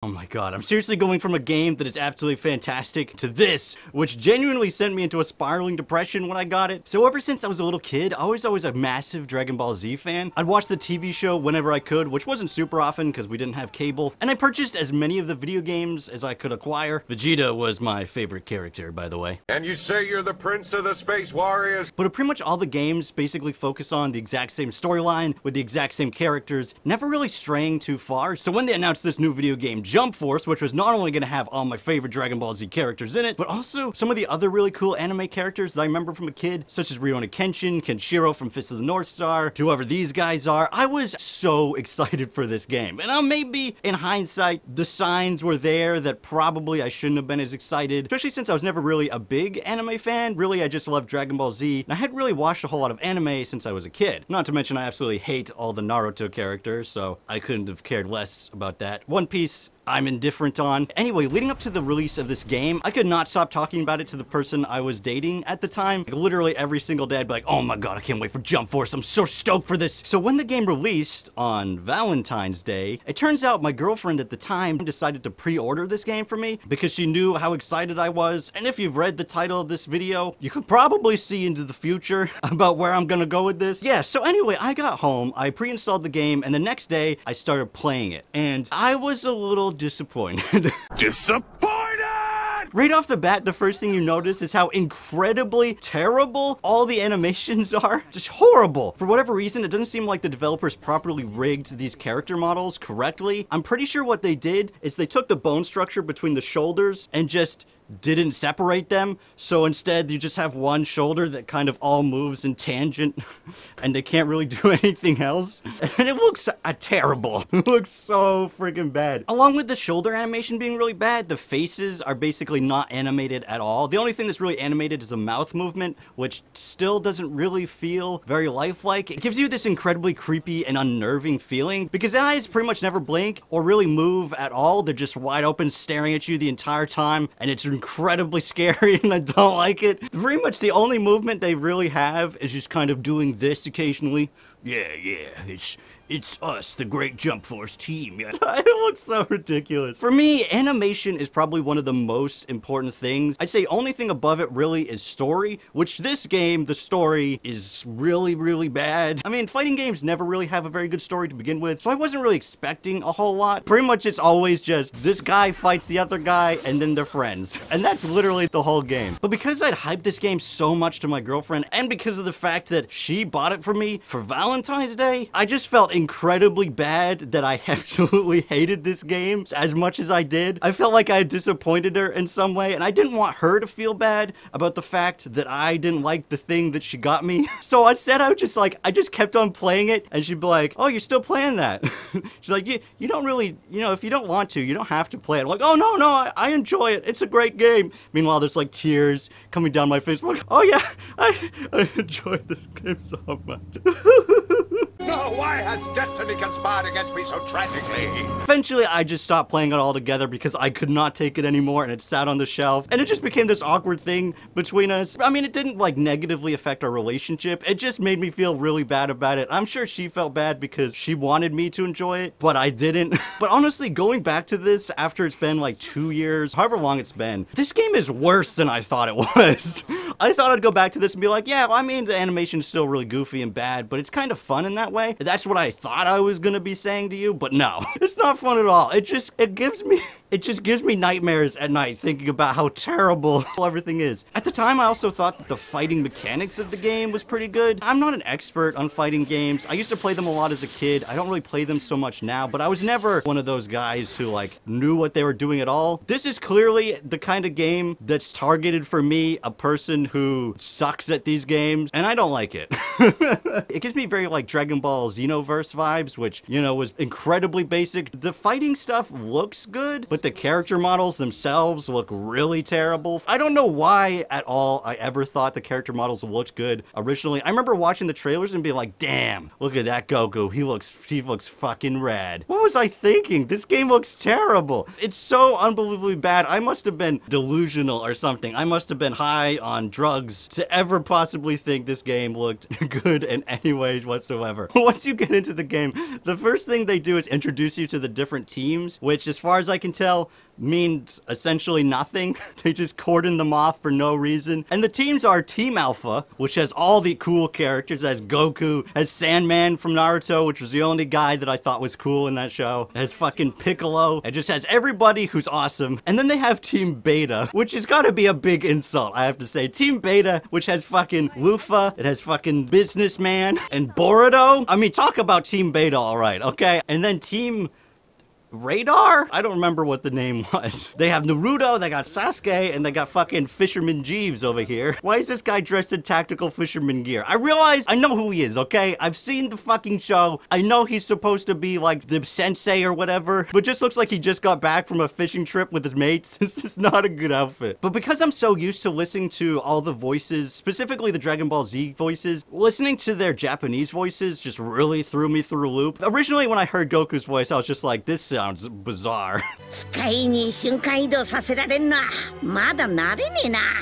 Oh my god, I'm seriously going from a game that is absolutely fantastic to this, which genuinely sent me into a spiraling depression when I got it. So ever since I was a little kid, I was always a massive Dragon Ball Z fan. I'd watch the TV show whenever I could, which wasn't super often because we didn't have cable, and I purchased as many of the video games as I could acquire. Vegeta was my favorite character, by the way. And you say you're the prince of the Space Warriors? But pretty much all the games basically focus on the exact same storyline with the exact same characters, never really straying too far. So when they announced this new video game, Jump Force, which was not only going to have all my favorite Dragon Ball Z characters in it, but also some of the other really cool anime characters that I remember from a kid, such as Rurouni Kenshin, Kenshiro from Fist of the North Star, whoever these guys are. I was so excited for this game. And maybe in hindsight, the signs were there that probably I shouldn't have been as excited, especially since I was never really a big anime fan. Really, I just loved Dragon Ball Z, and I hadn't really watched a whole lot of anime since I was a kid. Not to mention I absolutely hate all the Naruto characters, so I couldn't have cared less about that. One Piece, I'm indifferent on. Anyway, leading up to the release of this game, I could not stop talking about it to the person I was dating at the time. Like, literally every single day I'd be like, oh my god, I can't wait for Jump Force, I'm so stoked for this. So when the game released on Valentine's Day, it turns out my girlfriend at the time decided to pre-order this game for me because she knew how excited I was. And if you've read the title of this video, you could probably see into the future about where I'm gonna go with this. Yeah, so anyway, I got home, I pre-installed the game, and the next day I started playing it. And I was a little disappointed. Right off the bat, the first thing you notice is how incredibly terrible all the animations are. Just horrible. For whatever reason, it doesn't seem like the developers properly rigged these character models correctly. I'm pretty sure what they did is they took the bone structure between the shoulders and just didn't separate them, so instead you just have one shoulder that kind of all moves in tangent and they can't really do anything else, and it looks terrible. It looks so freaking bad. Along with the shoulder animation being really bad, the faces are basically not animated at all. The only thing that's really animated is the mouth movement, which still doesn't really feel very lifelike. It gives you this incredibly creepy and unnerving feeling because the eyes pretty much never blink or really move at all. They're just wide open staring at you the entire time, and it's incredibly scary and I don't like it. Pretty much the only movement they really have is just kind of doing this occasionally. Yeah, it's us, the Great Jump Force team. Yeah. It looks so ridiculous. For me, animation is probably one of the most important things. I'd say only thing above it really is story, which this game, the story is really, really bad. I mean, fighting games never really have a very good story to begin with, so I wasn't really expecting a whole lot. Pretty much it's always just this guy fights the other guy and then they're friends. And that's literally the whole game. But because I'd hyped this game so much to my girlfriend and because of the fact that she bought it for me for Valentine's Day, I just felt incredibly bad that I absolutely hated this game as much as I did. I felt like I had disappointed her in some way, and I didn't want her to feel bad about the fact that I didn't like the thing that she got me. So instead I just kept on playing it, and she'd be like, oh, you're still playing that? She's like, you don't really, if you don't want to, you don't have to play it. I'm like, oh, no, I enjoy it. It's a great game. Meanwhile, there's like tears coming down my face. I'm like, oh yeah, I enjoyed this game so much. No, why has destiny conspired against me so tragically? Eventually, I just stopped playing it altogether because I could not take it anymore, and it sat on the shelf, and it just became this awkward thing between us. I mean, it didn't like negatively affect our relationship. It just made me feel really bad about it. I'm sure she felt bad because she wanted me to enjoy it, but I didn't. But honestly, going back to this after it's been like 2 years, however long it's been, this game is worse than I thought it was. I thought I'd go back to this and be like, yeah, well, I mean, the animation's still really goofy and bad, but it's kind of fun in that way. That's what I thought I was gonna be saying to you, but no, it's not fun at all. It just gives me nightmares at night thinking about how terrible everything is. At the time, I also thought that the fighting mechanics of the game was pretty good. I'm not an expert on fighting games. I used to play them a lot as a kid. I don't really play them so much now, but I was never one of those guys who like knew what they were doing at all. This is clearly the kind of game that's targeted for me, a person who sucks at these games, and I don't like it. It gives me very like Dragon Ball Xenoverse vibes, which, was incredibly basic. The fighting stuff looks good, but the character models themselves look really terrible. I don't know why at all I ever thought the character models looked good originally. I remember watching the trailers and being like, damn, look at that Goku. He looks fucking rad. What was I thinking? This game looks terrible. It's so unbelievably bad. I must have been delusional or something. I must have been high on drugs to ever possibly think this game looked good in any ways whatsoever. Once you get into the game, the first thing they do is introduce you to the different teams, which as far as I can tell, means essentially nothing. They just cordon them off for no reason. And the teams are Team Alpha, which has all the cool characters, has Goku, has Sandman from Naruto, which was the only guy that I thought was cool in that show, has fucking Piccolo, it just has everybody who's awesome. And then they have Team Beta, which has gotta be a big insult, I have to say. Team Beta, which has fucking Luffy, it has fucking Businessman, and Boruto. I mean, talk about Team Beta, alright, okay? And then Team Radar? I don't remember what the name was. They have Naruto, they got Sasuke, and they got fucking Fisherman Jeeves over here. Why is this guy dressed in tactical fisherman gear? I realize I know who he is, okay? I've seen the fucking show. I know he's supposed to be like the sensei or whatever, but just looks like he just got back from a fishing trip with his mates. This is not a good outfit. But because I'm so used to listening to all the voices, specifically the Dragon Ball Z voices, listening to their Japanese voices just really threw me through a loop. Originally, when I heard Goku's voice, I was just like, this sounds bizarre.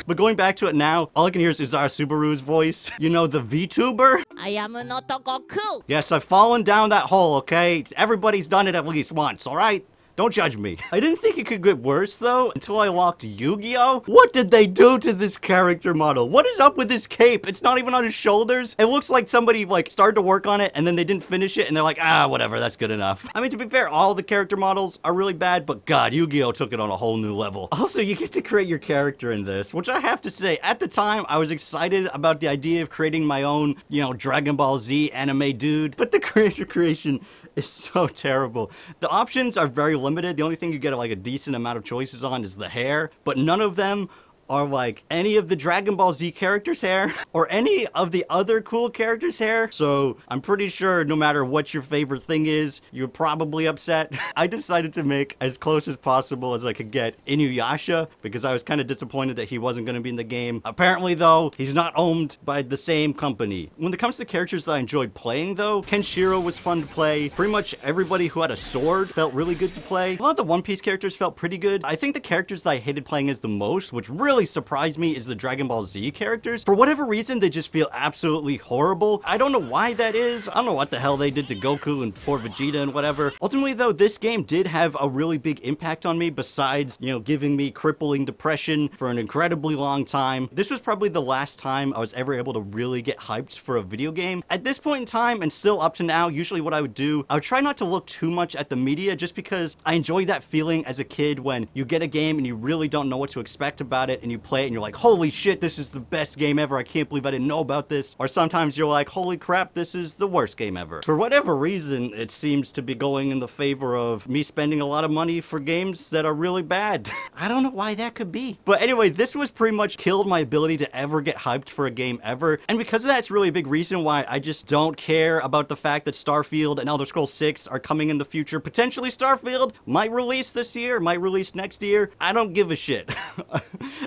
But going back to it now, all I can hear is Uzar Subaru's voice. You know, the VTuber? I am not Goku. Yes, I've fallen down that hole, okay? Everybody's done it at least once, alright? Don't judge me. I didn't think it could get worse, though, until I locked Yu-Gi-Oh! What did they do to this character model? What is up with this cape? It's not even on his shoulders. It looks like somebody, like, started to work on it, and then they didn't finish it, and they're like, ah, whatever, that's good enough. I mean, to be fair, all the character models are really bad, but God, Yu-Gi-Oh! Took it on a whole new level. Also, you get to create your character in this, which I have to say, at the time, I was excited about the idea of creating my own, you know, Dragon Ball Z anime dude, but the character creation is so terrible. The options are very limited. The only thing you get like a decent amount of choices on is the hair, but none of them are like any of the Dragon Ball Z characters' hair or any of the other cool characters' hair. So I'm pretty sure no matter what your favorite thing is, you're probably upset. I decided to make as close as possible as I could get Inuyasha because I was kind of disappointed that he wasn't going to be in the game. Apparently though, he's not owned by the same company. When it comes to characters that I enjoyed playing though, Kenshiro was fun to play. Pretty much everybody who had a sword felt really good to play. A lot of the One Piece characters felt pretty good. I think the characters that I hated playing as the most, which really surprised me, is the Dragon Ball Z characters. For whatever reason, they just feel absolutely horrible. I don't know why that is. I don't know what the hell they did to Goku and poor Vegeta and whatever. Ultimately though, this game did have a really big impact on me besides, you know, giving me crippling depression for an incredibly long time. This was probably the last time I was ever able to really get hyped for a video game. At this point in time, and still up to now, usually what I would do, I would try not to look too much at the media just because I enjoyed that feeling as a kid when you get a game and you really don't know what to expect about it and you play it and you're like, holy shit, this is the best game ever. I can't believe I didn't know about this. Or sometimes you're like, holy crap, this is the worst game ever. For whatever reason, it seems to be going in the favor of me spending a lot of money for games that are really bad. I don't know why that could be. But anyway, this was pretty much killed my ability to ever get hyped for a game ever. And because of that, it's really a big reason why I just don't care about the fact that Starfield and Elder Scrolls 6 are coming in the future. Potentially Starfield might release this year, might release next year. I don't give a shit.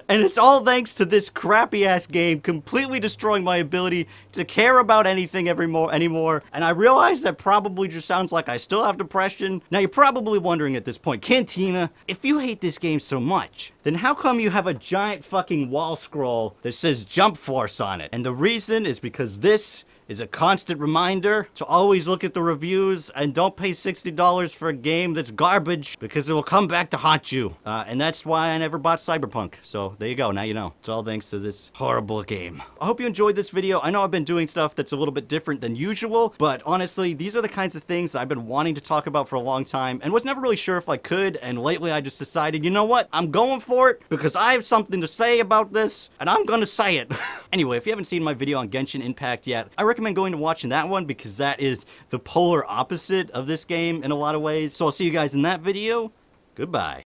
And it's all thanks to this crappy ass game completely destroying my ability to care about anything anymore. And I realize that probably just sounds like I still have depression. Now you're probably wondering at this point, Cantina, if you hate this game so much, then how come you have a giant fucking wall scroll that says Jump Force on it? And the reason is because this is a constant reminder to always look at the reviews and don't pay $60 for a game that's garbage because it will come back to haunt you. And that's why I never bought Cyberpunk. So there you go, now you know. It's all thanks to this horrible game. I hope you enjoyed this video. I know I've been doing stuff that's a little bit different than usual, but honestly, these are the kinds of things that I've been wanting to talk about for a long time and was never really sure if I could, and lately I just decided, you know what? I'm going for it because I have something to say about this, and I'm gonna say it. Anyway, if you haven't seen my video on Genshin Impact yet, I recommend going to watching that one because that is the polar opposite of this game in a lot of ways. So I'll see you guys in that video. Goodbye.